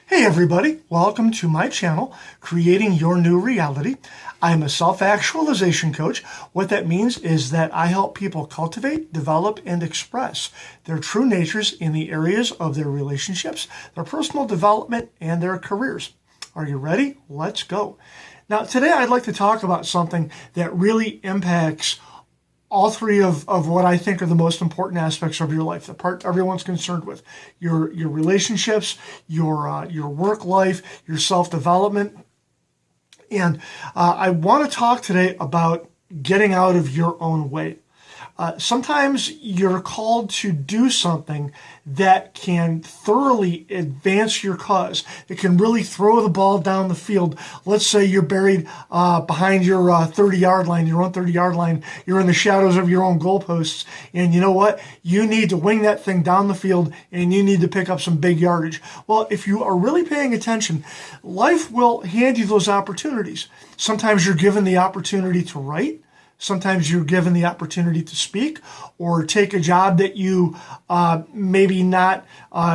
Hey everybody, welcome to my channel, Creating Your New Reality. I'm a self-actualization coach. What that means is that I help people cultivate, develop, and express their true natures in the areas of their relationships, their personal development, and their careers. Are you ready? Let's go. Now today I'd like to talk about something that really impacts all three of what I think are the most important aspects of your life, the part everyone's concerned with: your relationships, your work life, your self-development. And I want to talk today about getting out of your own way. Sometimes you're called to do something that can thoroughly advance your cause. It can really throw the ball down the field. Let's say you're buried behind your 30-yard line, your own 30-yard line. You're in the shadows of your own goalposts. And you know what? You need to wing that thing down the field, and you need to pick up some big yardage. Well, if you are really paying attention, life will hand you those opportunities. Sometimes you're given the opportunity to write. Sometimes you're given the opportunity to speak or take a job that you maybe not,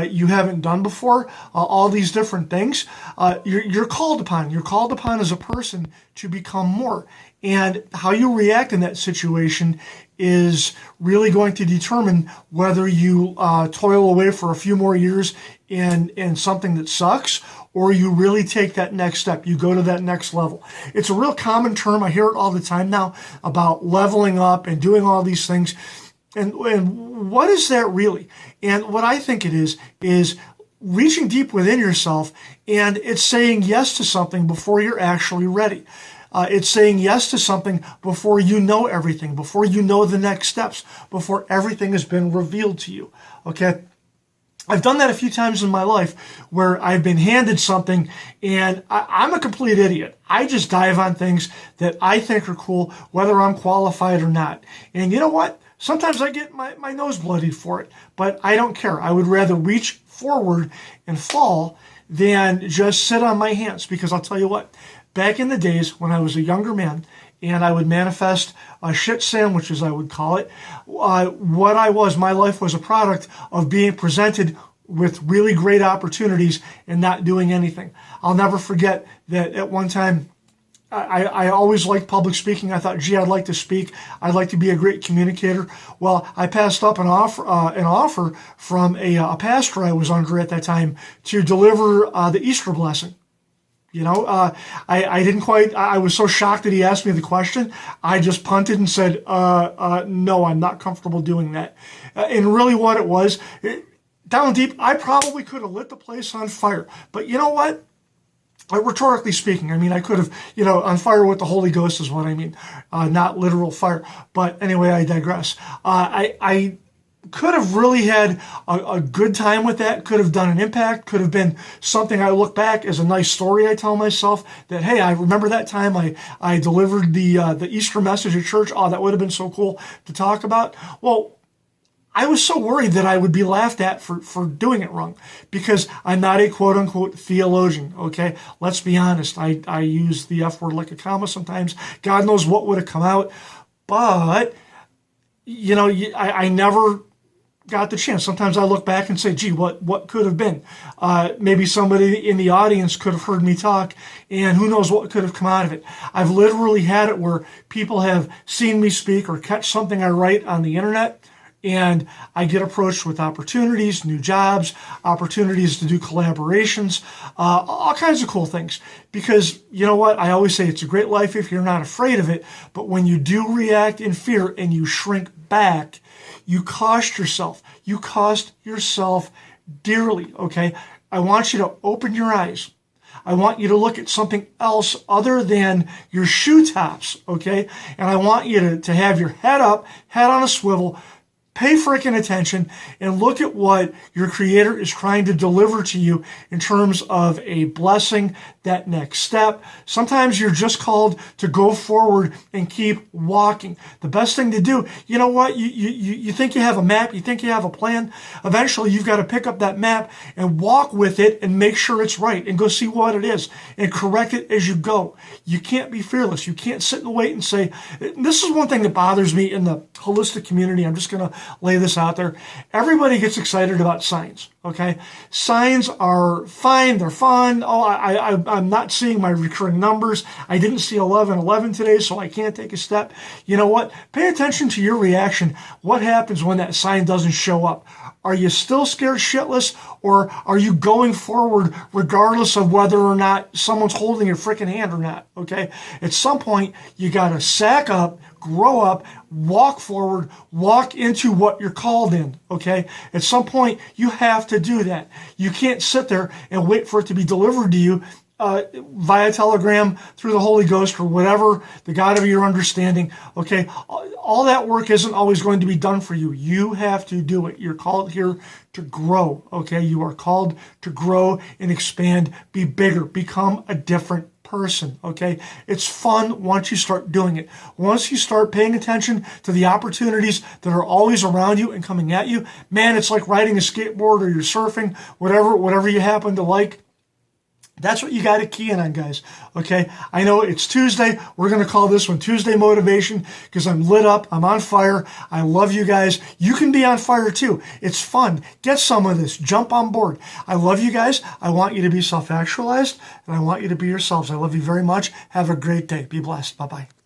you haven't done before. All these different things. You're called upon. You're called upon as a person to become more. And how you react in that situation is really going to determine whether you toil away for a few more years in something that sucks, or you really take that next step. You go to that next level. It's a real common term. I hear it all the time now about leveling up and doing all these things. And what is that really? And what I think it is reaching deep within yourself, and it's saying yes to something before you're actually ready. It's saying yes to something before you know everything, before you know the next steps, before everything has been revealed to you. Okay? I've done that a few times in my life where I've been handed something and I'm a complete idiot. I just dive on things that I think are cool, whether I'm qualified or not. And you know what? Sometimes I get my nose bloodied for it, but I don't care. I would rather reach forward and fall than just sit on my hands, because I'll tell you what, back in the days when I was a younger man, and I would manifest shit sandwiches, I would call it. My life was a product of being presented with really great opportunities and not doing anything. I'll never forget that at one time, I always liked public speaking. I thought, gee, I'd like to speak. I'd like to be a great communicator. Well, I passed up an offer from a pastor I was under at that time to deliver the Easter blessing. You know, I didn't quite, I was so shocked that he asked me the question. I just punted and said, no, I'm not comfortable doing that. And really what it was, down deep, I probably could have lit the place on fire. But you know what? Rhetorically speaking, I mean, I could have, on fire with the Holy Ghost is what I mean, not literal fire. But anyway, I digress. I could have really had a good time with that, could have done an impact, could have been something I look back as a nice story I tell myself that, hey, I remember that time I delivered the Easter message at church. Oh, that would have been so cool to talk about. Well, I was so worried that I would be laughed at for doing it wrong, because I'm not a quote-unquote theologian, okay? Let's be honest. I use the F word like a comma sometimes. God knows what would have come out. But, I never got the chance. Sometimes I look back and say, gee, what could have been? Maybe somebody in the audience could have heard me talk, and who knows what could have come out of it. I've literally had it where people have seen me speak or catch something I write on the internet, and I get approached with opportunities, new jobs, opportunities to do collaborations, all kinds of cool things. Because you know what? I always say it's a great life if you're not afraid of it. But when you do react in fear and you shrink back, you cost yourself. You cost yourself dearly, okay? I want you to open your eyes. I want you to look at something else other than your shoe tops, okay? And I want you to have your head up, head on a swivel, pay freaking attention, and look at what your Creator is trying to deliver to you in terms of a blessing, that next step. Sometimes you're just called to go forward and keep walking. The best thing to do, you know what? You think you have a map, you think you have a plan. Eventually, you've got to pick up that map and walk with it and make sure it's right and go see what it is and correct it as you go. You can't be fearless. You can't sit and wait and say, this is one thing that bothers me in the holistic community. I'm just going to lay this out there. Everybody gets excited about signs, okay? Signs are fine. They're fun. Oh, I'm not seeing my recurring numbers. I didn't see 11 today, so I can't take a step. You know what? Pay attention to your reaction. What happens when that sign doesn't show up? Are you still scared shitless, or are you going forward regardless of whether or not someone's holding your freaking hand or not? Okay? At some point, you got to sack up, grow up, walk forward, walk into what you're called in. Okay? At some point, you have to do that. You can't sit there and wait for it to be delivered to you via telegram, through the Holy Ghost, or whatever, the God of your understanding. Okay, all that work isn't always going to be done for you. You have to do it. You're called here to grow. Okay, you are called to grow and expand, be bigger, become a different person. Okay, it's fun once you start doing it. Once you start paying attention to the opportunities that are always around you and coming at you, man, it's like riding a skateboard, or you're surfing, whatever you happen to like. That's what you got to key in on, guys. Okay, I know it's Tuesday. We're going to call this one Tuesday Motivation, because I'm lit up. I'm on fire. I love you guys. You can be on fire too. It's fun. Get some of this. Jump on board. I love you guys. I want you to be self-actualized, and I want you to be yourselves. I love you very much. Have a great day. Be blessed. Bye-bye.